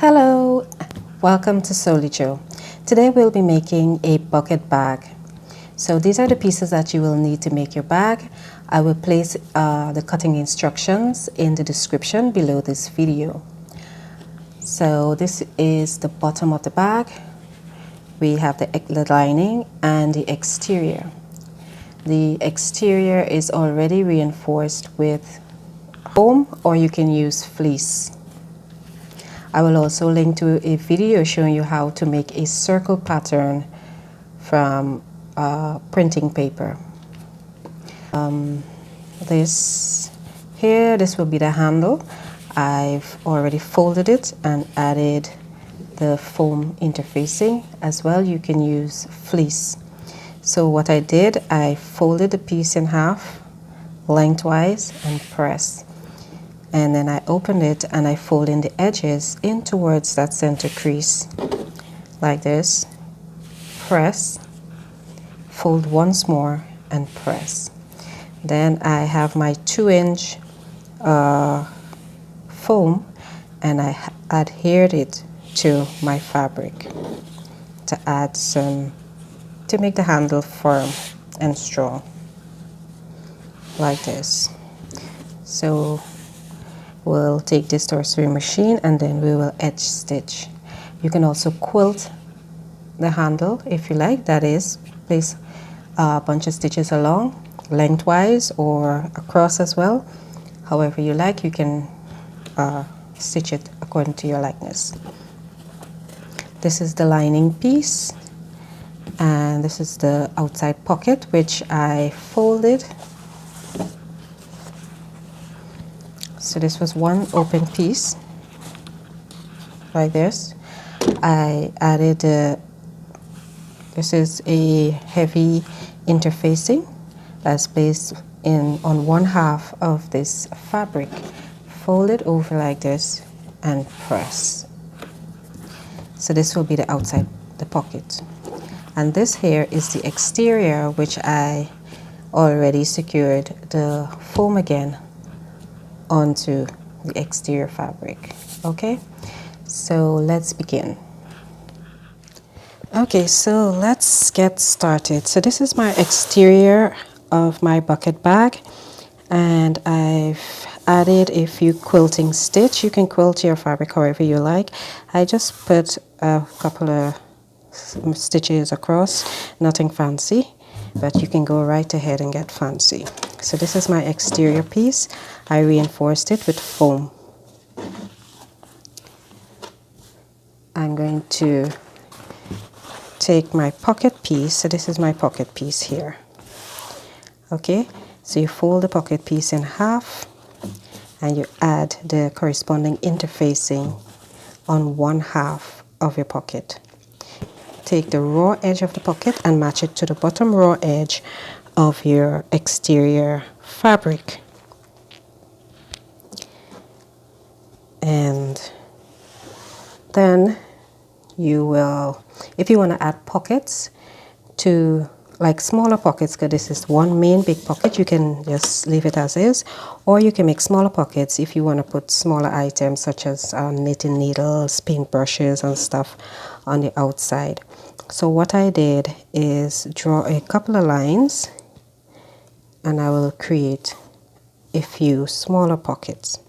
Hello, welcome to Solicho. Today we'll be making a bucket bag. So these are the pieces that you will need to make your bag. I will place the cutting instructions in the description below this video. So this is the bottom of the bag. We have the lining and the exterior. The exterior is already reinforced with foam, or you can use fleece. I will also link to a video showing you how to make a circle pattern from printing paper. This will be the handle. I've already folded it and added the foam interfacing as well. You can use fleece. So what I did, I folded the piece in half lengthwise and pressed. And then I opened it and I fold in the edges in towards that center crease like this. Press, fold once more and press. Then I have my 2-inch foam and I adhered it to my fabric to add to make the handle firm and strong like this. So we'll take this to our sewing machine and then we will edge stitch. You can also quilt the handle if you like, that is, place a bunch of stitches along lengthwise or across as well. However you like, you can stitch it according to your likeness. This is the lining piece and this is the outside pocket, which I folded. So this was one open piece like this. I added this is a heavy interfacing that's placed on one half of this fabric. Fold it over like this and press. So this will be the outside, the pocket. And this here is the exterior, which I already secured the foam again onto the exterior fabric. Okay, so let's begin. Okay, so let's get started. So this is my exterior of my bucket bag and I've added a few quilting stitch. You can quilt your fabric however you like. I just put a couple of stitches across, nothing fancy, but you can go right ahead and get fancy. So this is my exterior piece. I reinforced it with foam. I'm going to take my pocket piece. So this is my pocket piece here. Okay, so you fold the pocket piece in half and you add the corresponding interfacing on one half of your pocket. Take the raw edge of the pocket and match it to the bottom raw edge of your exterior fabric. And then you will, if you want to add pockets to, like smaller pockets, because this is one main big pocket, you can just leave it as is, or you can make smaller pockets if you want to put smaller items such as knitting needles, paint brushes and stuff on the outside. So what I did is draw a couple of lines and I will create a few smaller pockets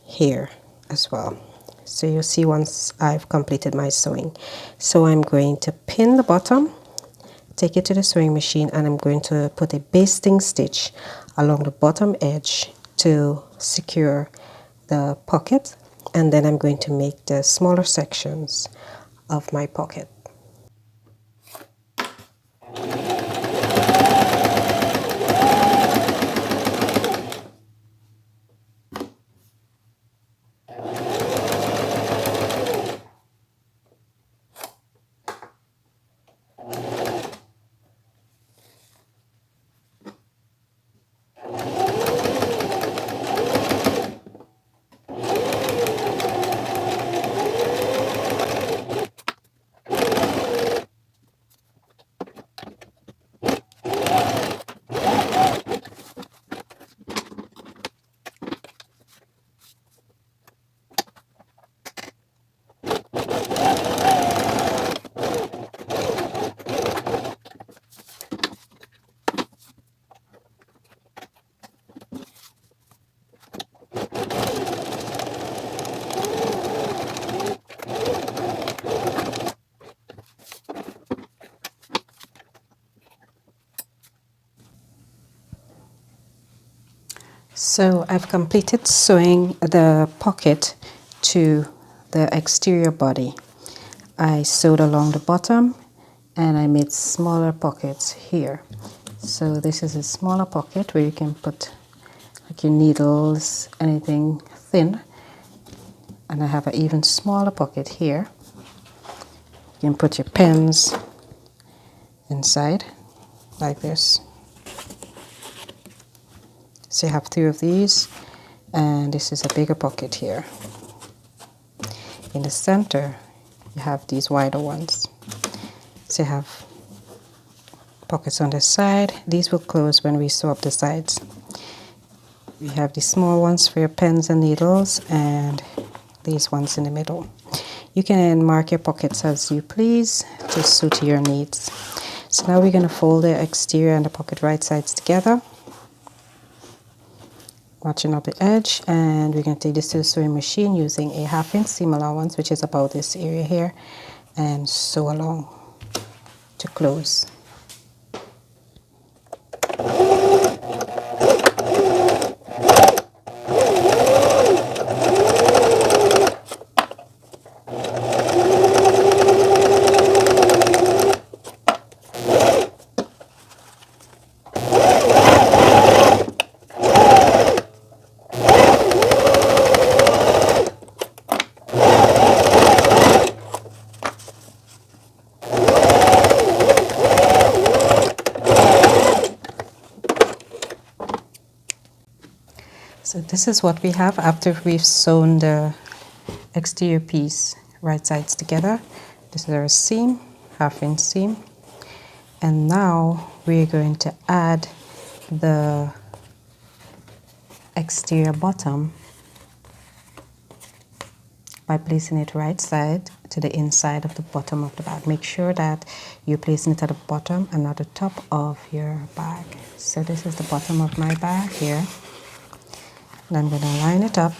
here as well. So you'll see once I've completed my sewing. So I'm going to pin the bottom, take it to the sewing machine, and I'm going to put a basting stitch along the bottom edge to secure the pocket, and then I'm going to make the smaller sections of my pocket. So I've completed sewing the pocket to the exterior body. I sewed along the bottom and I made smaller pockets here. So this is a smaller pocket where you can put like your needles, anything thin. And I have an even smaller pocket here. You can put your pens inside like this. So you have 3 of these, and this is a bigger pocket here. In the center, you have these wider ones. So you have pockets on the side. These will close when we sew up the sides. You have these small ones for your pens and needles, and these ones in the middle. You can mark your pockets as you please to suit your needs. So now we're going to fold the exterior and the pocket right sides together, matching up the edge, and we're going to take this to the sewing machine using a 1/2 inch seam allowance, which is about this area here, and sew along to close. So this is what we have after we've sewn the exterior piece right sides together. This is our seam, 1/2 inch seam. And now we're going to add the exterior bottom by placing it right side to the inside of the bottom of the bag. Make sure that you're placing it at the bottom and not the top of your bag. So this is the bottom of my bag here. And I'm going to line it up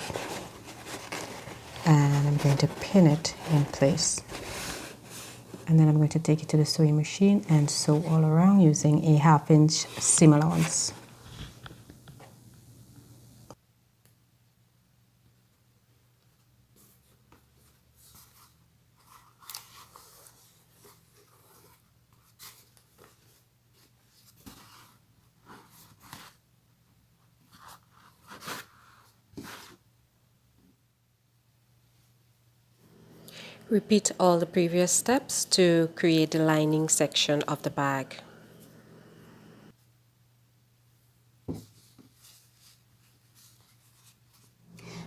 and I'm going to pin it in place. And then I'm going to take it to the sewing machine and sew all around using a 1/2 inch seam allowance. Repeat all the previous steps to create the lining section of the bag.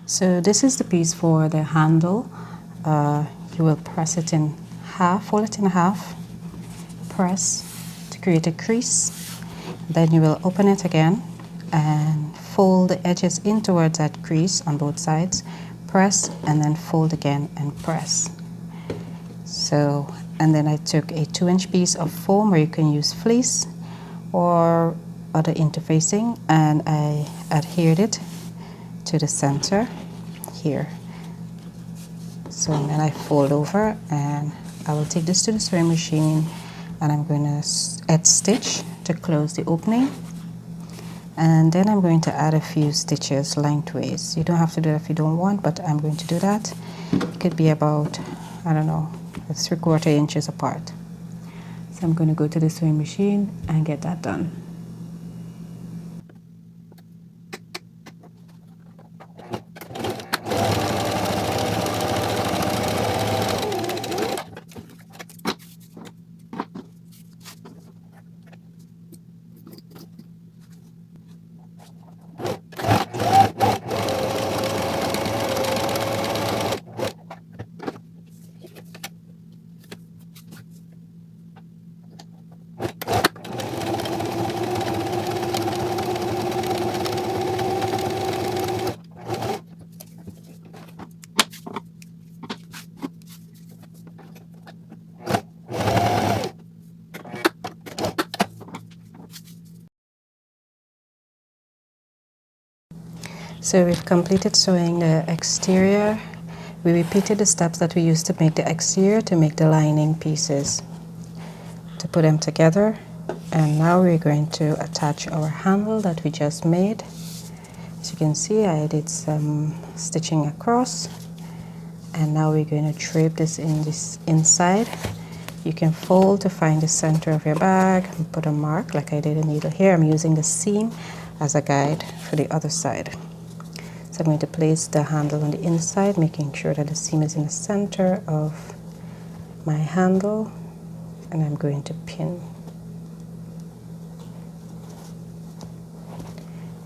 So this is the piece for the handle. You will press it in half, fold it in half, press to create a crease. Then you will open it again and fold the edges in towards that crease on both sides. Press and then fold again and press. So, and then I took a 2-inch piece of foam, where you can use fleece or other interfacing, and I adhered it to the center here. So then I fold over, and I will take this to the sewing machine, and I'm going to edge stitch to close the opening. And then I'm going to add a few stitches lengthways. You don't have to do that if you don't want, but I'm going to do that. It could be about, I don't know, 3/4 inches apart. So I'm going to go to the sewing machine and get that done. So we've completed sewing the exterior. We repeated the steps that we used to make the exterior to make the lining pieces, to put them together. And now we're going to attach our handle that we just made. you can see, I did some stitching across, and now we're going to drape this in this inside. You can fold to find the center of your bag and put a mark like I did a needle here. I'm using the seam as a guide for the other side. So I'm going to place the handle on the inside, making sure that the seam is in the center of my handle, and I'm going to pin.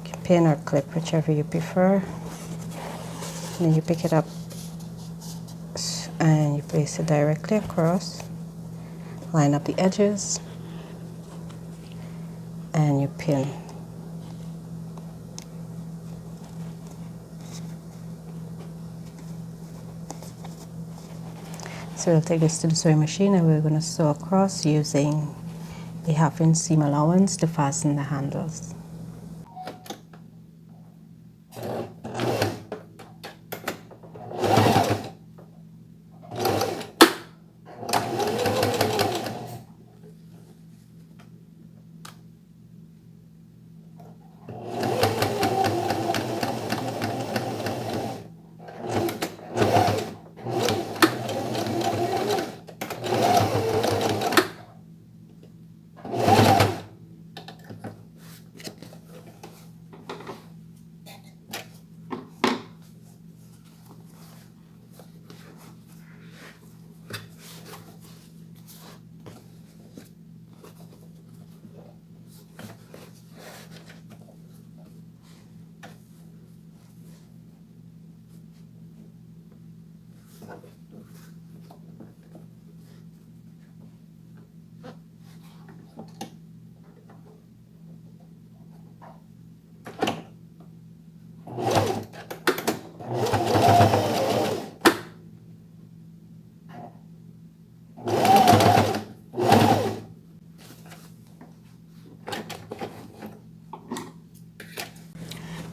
You can pin or clip, whichever you prefer. And then you pick it up and you place it directly across, line up the edges, and you pin. So we'll take this to the sewing machine and we're going to sew across using a 1/2 inch seam allowance to fasten the handles.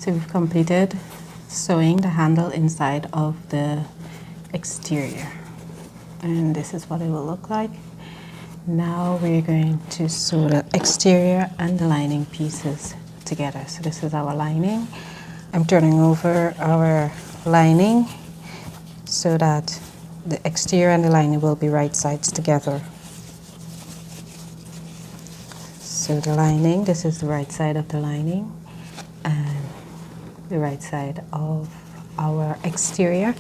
So we've completed sewing the handle inside of the exterior, and this is what it will look like. Now we're going to sew the exterior and the lining pieces together. So this is our lining. I'm turning over our lining so that the exterior and the lining will be right sides together. So the lining, this is the right side of the lining, and the right side of our exterior.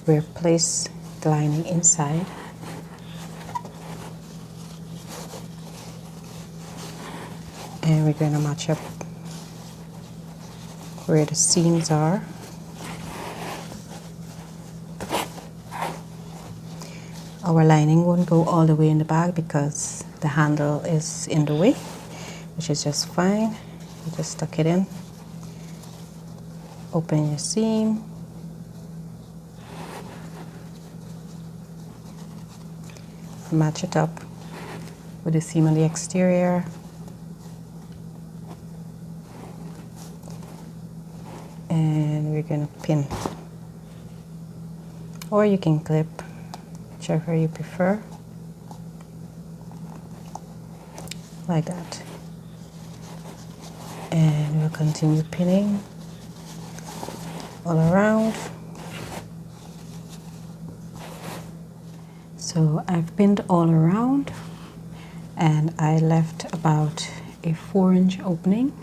We'll place the lining inside. And we're going to match up where the seams are. Our lining won't go all the way in the bag because the handle is in the way, which is just fine. You just tuck it in. Open your seam, match it up with the seam on the exterior, and we're going to pin, or you can clip, whichever you prefer, like that. And we'll continue pinning all around. So I've pinned all around, and I left about a 4-inch opening,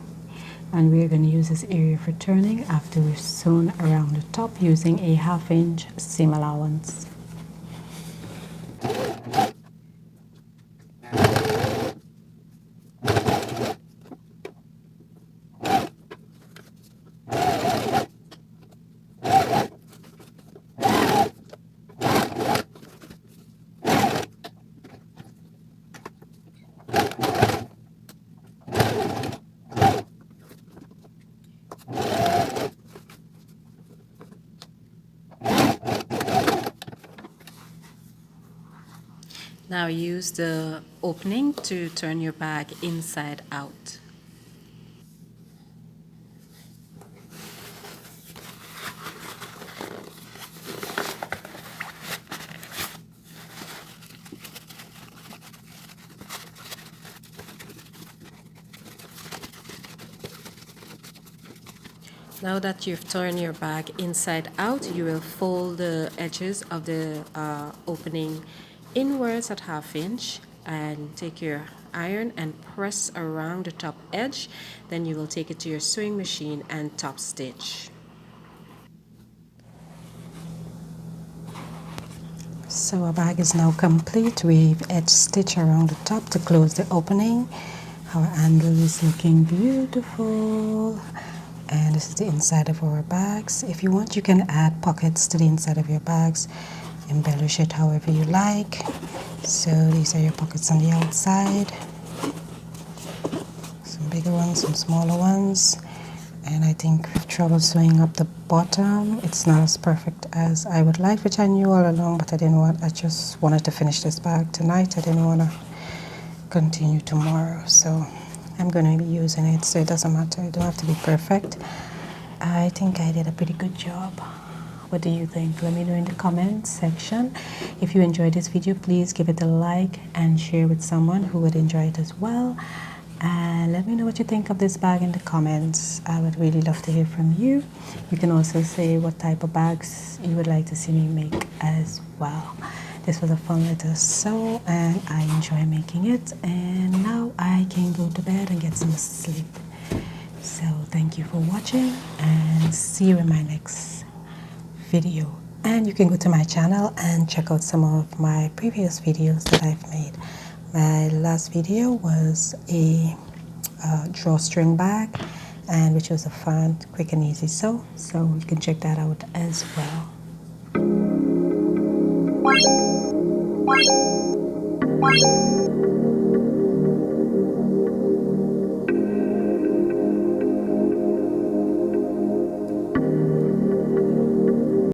and we're going to use this area for turning after we've sewn around the top using a 1/2 inch seam allowance. Now use the opening to turn your bag inside out. Now that you've torn your bag inside out, you will fold the edges of the opening inwards at 1/2 inch and take your iron and press around the top edge. Then you will take it to your sewing machine and top stitch. So our bag is now complete. We've edge stitched around the top to close the opening. Our handle is looking beautiful. And this is the inside of our bags. If you want, you can add pockets to the inside of your bags. Embellish it however you like. So these are your pockets on the outside. Some bigger ones, some smaller ones. And I think with trouble sewing up the bottom, it's not as perfect as I would like, which I knew all along, but I just wanted to finish this bag tonight. I didn't want to continue tomorrow, so I'm going to be using it, so it doesn't matter. It don't have to be perfect. I think I did a pretty good job. What do you think? Let me know in the comments section. If you enjoyed this video, please give it a like and share with someone who would enjoy it as well. And let me know what you think of this bag in the comments. I would really love to hear from you. You can also say what type of bags you would like to see me make as well. This was a fun little sew and I enjoy making it. And now I can go to bed and get some sleep. So thank you for watching and see you in my next video. And you can go to my channel and check out some of my previous videos that I've made. My last video was a drawstring bag, and which was a fun, quick and easy sew, so you can check that out as well.